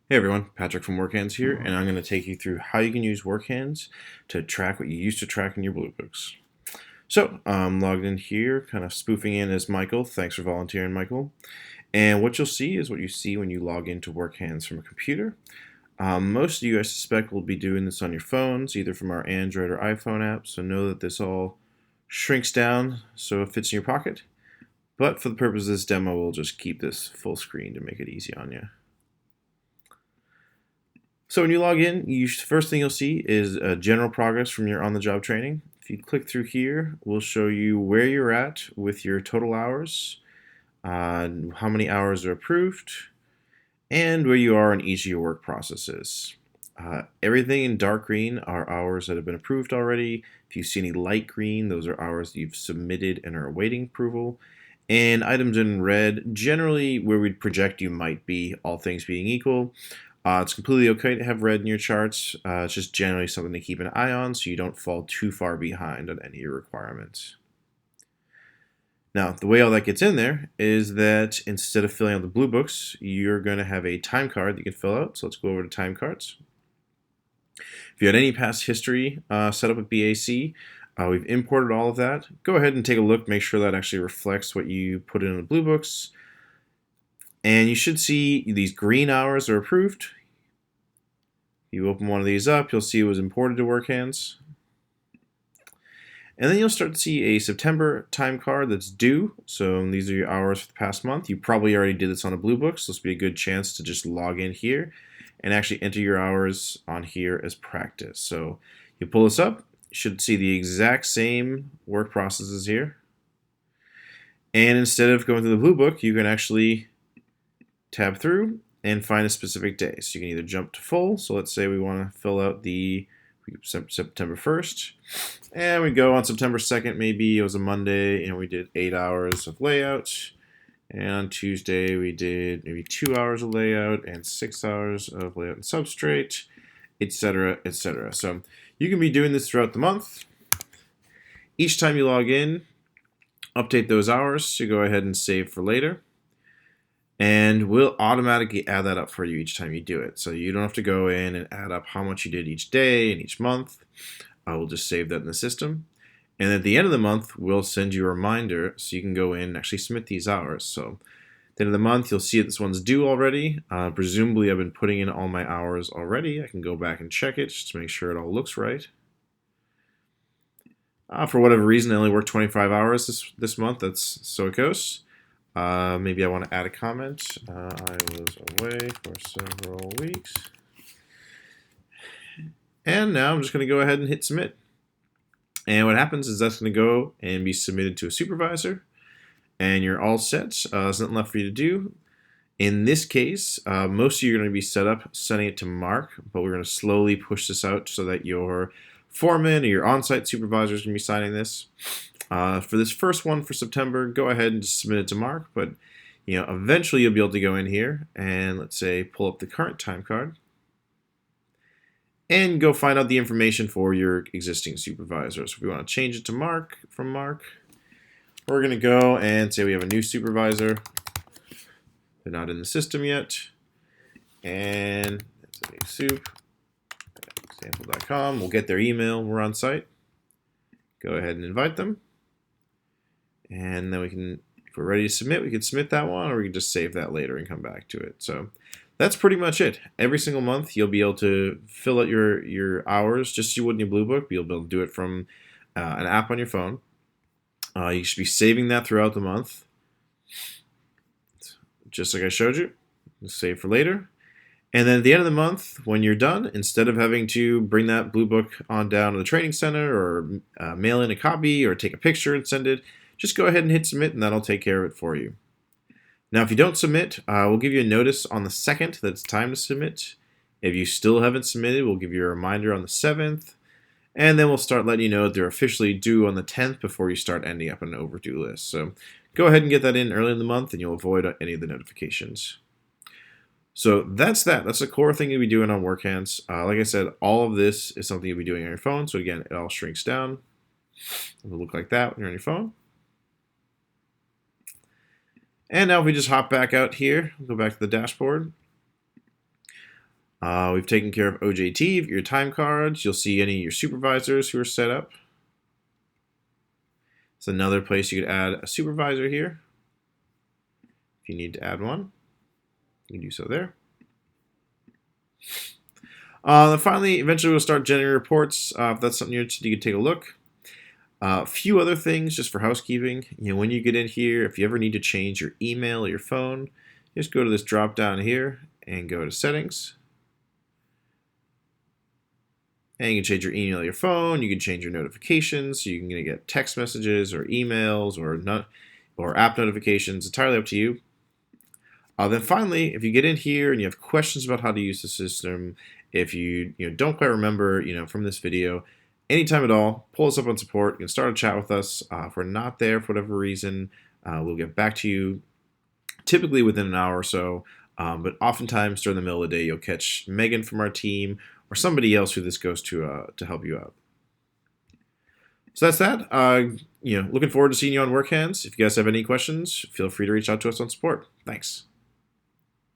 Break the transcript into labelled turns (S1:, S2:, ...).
S1: Hey everyone, Patrick from WorkHands here, and I'm going to take you through how you can use WorkHands to track what you used to track in your Blue Books. So, I'm logged in here, kind of spoofing in as Michael. Thanks for volunteering, Michael. And what you'll see is what you see when you log into WorkHands from a computer. Most of you, I suspect, will be doing this on your phones, either from our Android or iPhone app, so know that this all shrinks down so it fits in your pocket. But for the purpose of this demo, we'll just keep this full screen to make it easy on you. So when you log in, first thing you'll see is general progress from your on-the-job training. If you click through here, we'll show you where you're at with your total hours, how many hours are approved, and where you are in each of your work processes. Everything in dark green are hours that have been approved already. If you see any light green, those are hours that you've submitted and are awaiting approval. And items in red, generally where we'd project you might be, all things being equal. It's completely okay to have red in your charts. It's just generally something to keep an eye on so you don't fall too far behind on any of your requirements. Now, the way all that gets in there is that instead of filling out the blue books, you're going to have a time card that you can fill out. So let's go over to time cards. If you had any past history set up with BAC, we've imported all of that. Go ahead and take a look, make sure that actually reflects what you put in the blue books. And you should see these green hours are approved. You open one of these up, you'll see it was imported to WorkHands. And then you'll start to see a September time card that's due. So these are your hours for the past month. You probably already did this on a blue book, so this will be a good chance to just log in here and actually enter your hours on here as practice. So you pull this up, you should see the exact same work processes here. And instead of going to the blue book, you can actually tab through and find a specific day. So you can either jump to full. So let's say we want to fill out the September 1st. And we go on September 2nd, maybe it was a Monday, and we did 8 hours of layout. And on Tuesday, we did maybe 2 hours of layout and 6 hours of layout and substrate, etc., etc. So you can be doing this throughout the month. Each time you log in, update those hours. So go ahead and save for later. And we'll automatically add that up for you each time you do it. So you don't have to go in and add up how much you did each day and each month. We'll just save that in the system. And at the end of the month, we'll send you a reminder so you can go in and actually submit these hours. So at the end of the month, you'll see that this one's due already. Presumably, I've been putting in all my hours already. I can go back and check it just to make sure it all looks right. For whatever reason, I only worked 25 hours this month. That's so it goes. Maybe I want to add a comment. I was away for several weeks. And now I'm just going to go ahead and hit submit. And what happens is that's going to go and be submitted to a supervisor. And you're all set. There's nothing left for you to do. In this case, most of you are going to be set up sending it to Mark, but we're going to slowly push this out so that your foreman or your on-site supervisor is going to be signing this. For this first one for September, go ahead and just submit it to Mark, but eventually you'll be able to go in here and let's say pull up the current time card and go find out the information for your existing supervisor. So if we want to change it to Mark from Mark, we're going to go and say we have a new supervisor. They're not in the system yet. And it's a new soup, example.com. We'll get their email. We're on site. Go ahead and invite them. And then we can, if we're ready to submit, we can submit that one, or we can just save that later and come back to it. So that's pretty much it. Every single month, you'll be able to fill out your hours just as you would in your Blue Book, but you'll be able to do it from an app on your phone. You should be saving that throughout the month. Just like I showed you, save for later. And then at the end of the month, when you're done, instead of having to bring that Blue Book on down to the training center or mail in a copy or take a picture and send it, just go ahead and hit submit and that'll take care of it for you. Now, if you don't submit, we'll give you a notice on the 2nd that it's time to submit. If you still haven't submitted, we'll give you a reminder on the 7th. And then we'll start letting you know that they're officially due on the 10th before you start ending up on an overdue list. So go ahead and get that in early in the month and you'll avoid any of the notifications. So that's that. That's the core thing you'll be doing on WorkHands. Like I said, all of this is something you'll be doing on your phone. So again, it all shrinks down. It'll look like that when you're on your phone. And now if we just hop back out here, go back to the dashboard. We've taken care of OJT, your time cards. You'll see any of your supervisors who are set up. It's another place you could add a supervisor here. If you need to add one, you can do so there. Then finally, eventually we'll start generating reports. If that's something you're interested in, you can take a look. A few other things just for housekeeping. When you get in here, if you ever need to change your email or your phone, just go to this drop down here and go to settings. And you can change your email or your phone. You can change your notifications. So you can get text messages or emails or app notifications. Entirely up to you. Then finally, if you get in here and you have questions about how to use the system, if you don't quite remember from this video, anytime at all, pull us up on support. You can start a chat with us. If we're not there for whatever reason, we'll get back to you typically within an hour or so. But oftentimes during the middle of the day, you'll catch Megan from our team or somebody else who this goes to help you out. So that's that. Looking forward to seeing you on WorkHands. If you guys have any questions, feel free to reach out to us on support. Thanks.